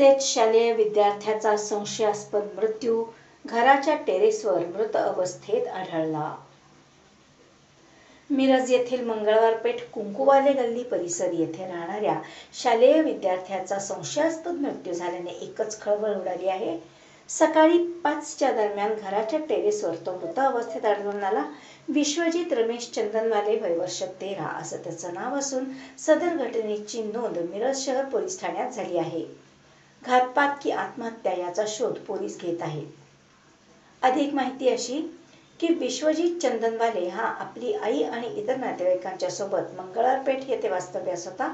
मिरजेत शालेय विद्यार्थ्याचा संशयास्पद मृत्यू, घराच्या टेरेसवर मृत अवस्थेत आढळला. मिरज येथील मंगळवार पेठ कुंकुवाले गल्ली परिसर येथे राहणाऱ्या शालेय विद्यार्थ्याचा संशयास्पद मृत्यू झाल्याने एकच खळबळ उडाली आहे. सकाळी 5च्या दरम्यान घराच्या टेरेसवर तो मृत अवस्थेत आढळून आला. विश्वजित रमेश चंदनवाले, वय वर्ष 13 असं त्याचं नाव असून सदर घटनेची नोंद मिरज शहर पोलीस ठाण्यात झाली आहे. घातपात की आत्महत्या याचा शोध पोलीस घेत आहेत. अधिक माहिती अशी की विश्वजित चंदनवाले हा आपली आई आणि इतर नातेवाईकांच्या सोबत मंगळवार पेठ येथे वास्तव्यास होता.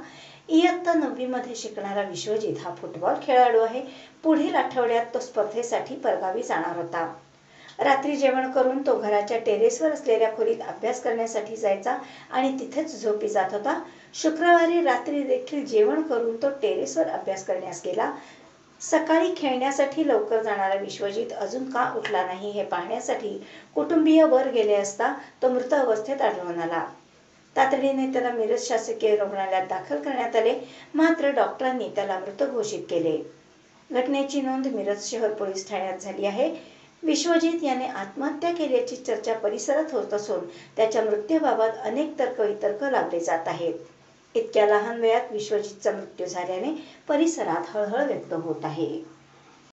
इयत्ता 9वी मध्ये शिकणारा विश्वजित हा फुटबॉल खेळाडू आहे. पुढील आठवड्यात तो स्पर्धेसाठी परगावी जाणार होता. रात्री जेवण करून तो घराच्या टेरेसवर असलेल्या खोलीत अभ्यास करण्यासाठी जायचा आणि तिथेच झोपी जात होता. शुक्रवारी रात्री देखील जेवण करून तो टेरेसवर अभ्यास करण्यास गेला. सकाळी खेळण्यासाठी लवकर जाणारा विश्वजित अजून का उठला नाही हे पाहण्यासाठी कुटुंबीय वर गेले असता तो मृत अवस्थेत आढळून आला. तातडीने त्याला मिरज शासकीय रुग्णालयात दाखल करण्यात आले, मात्र डॉक्टरांनी त्याला मृत घोषित केले. घटनेची नोंद मिरज शहर पोलीस ठाण्यात झाली आहे. विश्वजित याने आत्महत्या केल्याची चर्चा परिसरात होत असून त्याच्या मृत्यूबाबत अनेक तर्कवितर्क लावले जात आहेत. इतक्या लहान वयात विश्वजितचा मृत्यू झाल्याने परिसरात हळहळ व्यक्त होत आहे.